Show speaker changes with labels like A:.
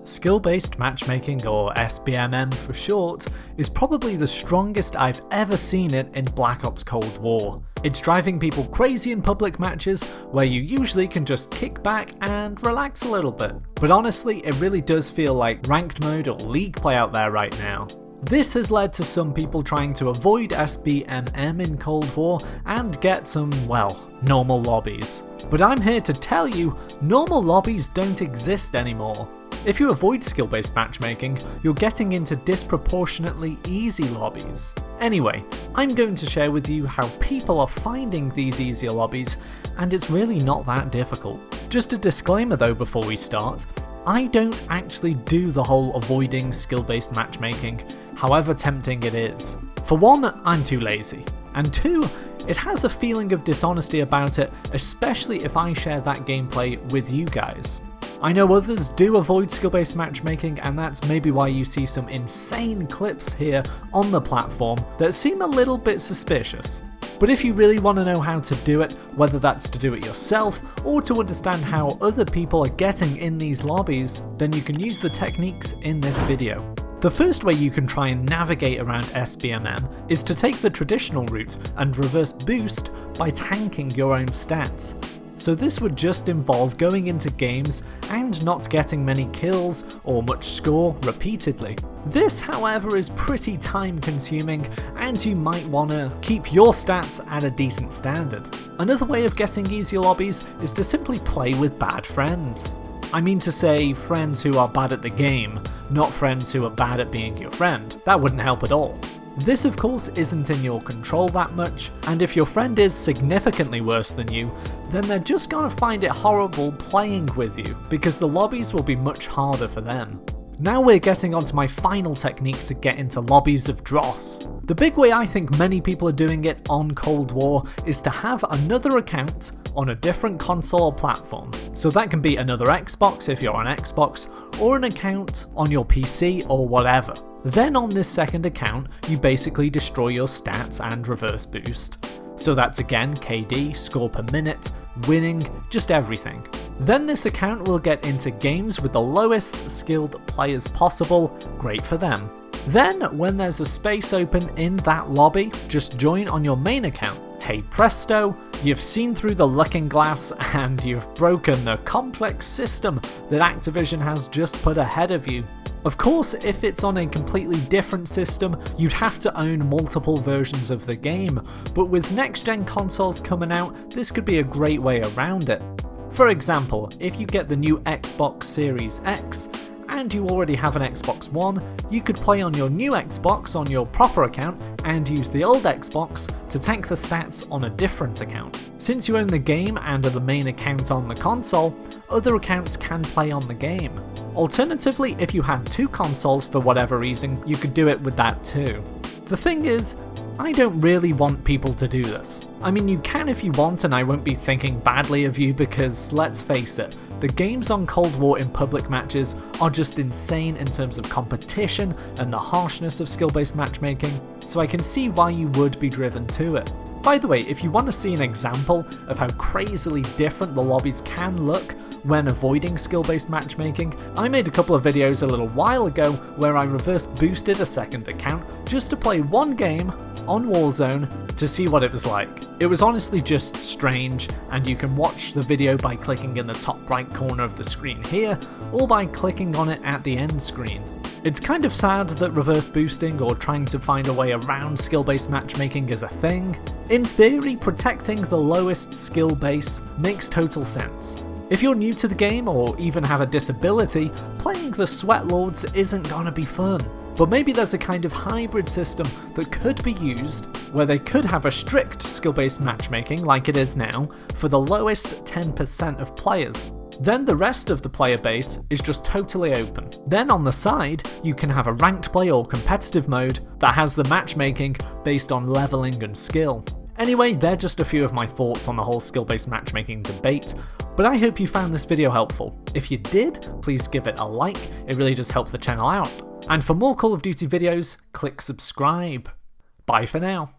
A: Skill-based matchmaking, or SBMM for short, is probably the strongest I've ever seen it in Black Ops Cold War. It's driving people crazy in public matches where you usually can just kick back and relax a little bit. But honestly, it really does feel like ranked mode or league play out there right now. This has led to some people trying to avoid SBMM in Cold War and get some, well, normal lobbies. But I'm here to tell you, normal lobbies don't exist anymore. If you avoid skill-based matchmaking, you're getting into disproportionately easy lobbies. Anyway, I'm going to share with you how people are finding these easier lobbies, and it's really not that difficult. Just a disclaimer though before we start, I don't actually do the whole avoiding skill-based matchmaking, however tempting it is. For one, I'm too lazy, and two, it has a feeling of dishonesty about it, especially if I share that gameplay with you guys. I know others do avoid skill-based matchmaking, and that's maybe why you see some insane clips here on the platform that seem a little bit suspicious. But if you really want to know how to do it, whether that's to do it yourself or to understand how other people are getting in these lobbies, then you can use the techniques in this video. The first way you can try and navigate around SBMM is to take the traditional route and reverse boost by tanking your own stats. So this would just involve going into games and not getting many kills or much score repeatedly. This, however, is pretty time consuming and you might want to keep your stats at a decent standard. Another way of getting easier lobbies is to simply play with bad friends. I mean to say friends who are bad at the game, not friends who are bad at being your friend. That wouldn't help at all. This of course isn't in your control that much, and if your friend is significantly worse than you, then they're just gonna find it horrible playing with you, because the lobbies will be much harder for them. Now we're getting onto my final technique to get into lobbies of dross. The big way I think many people are doing it on Cold War is to have another account on a different console or platform. So that can be another Xbox if you're on Xbox, or an account on your PC or whatever. Then on this second account, you basically destroy your stats and reverse boost. So that's again KD, score per minute, winning, just everything. Then this account will get into games with the lowest skilled players possible, great for them. Then when there's a space open in that lobby, just join on your main account. Hey presto, you've seen through the looking glass and you've broken the complex system that Activision has just put ahead of you. Of course, if it's on a completely different system, you'd have to own multiple versions of the game, but with next-gen consoles coming out, this could be a great way around it. For example, if you get the new Xbox Series X, and you already have an Xbox One, you could play on your new Xbox on your proper account and use the old Xbox to tank the stats on a different account. Since you own the game and are the main account on the console, other accounts can play on the game. Alternatively, if you had two consoles for whatever reason, you could do it with that too. The thing is, I don't really want people to do this. I mean, you can if you want, and I won't be thinking badly of you because, let's face it, the games on Cold War in public matches are just insane in terms of competition and the harshness of skill-based matchmaking, so I can see why you would be driven to it. By the way, if you want to see an example of how crazily different the lobbies can look when avoiding skill-based matchmaking, I made a couple of videos a little while ago where I reverse boosted a second account just to play one game on Warzone to see what it was like. It was honestly just strange, and you can watch the video by clicking in the top right corner of the screen here, or by clicking on it at the end screen. It's kind of sad that reverse boosting or trying to find a way around skill-based matchmaking is a thing. In theory, protecting the lowest skill base makes total sense. If you're new to the game or even have a disability, playing the Sweat Lords isn't gonna be fun. But maybe there's a kind of hybrid system that could be used where they could have a strict skill-based matchmaking like it is now for the lowest 10% of players. Then the rest of the player base is just totally open. Then on the side, you can have a ranked play or competitive mode that has the matchmaking based on leveling and skill. Anyway, they're just a few of my thoughts on the whole skill-based matchmaking debate, but I hope you found this video helpful. If you did, please give it a like, it really does help the channel out. And for more Call of Duty videos, click subscribe. Bye for now.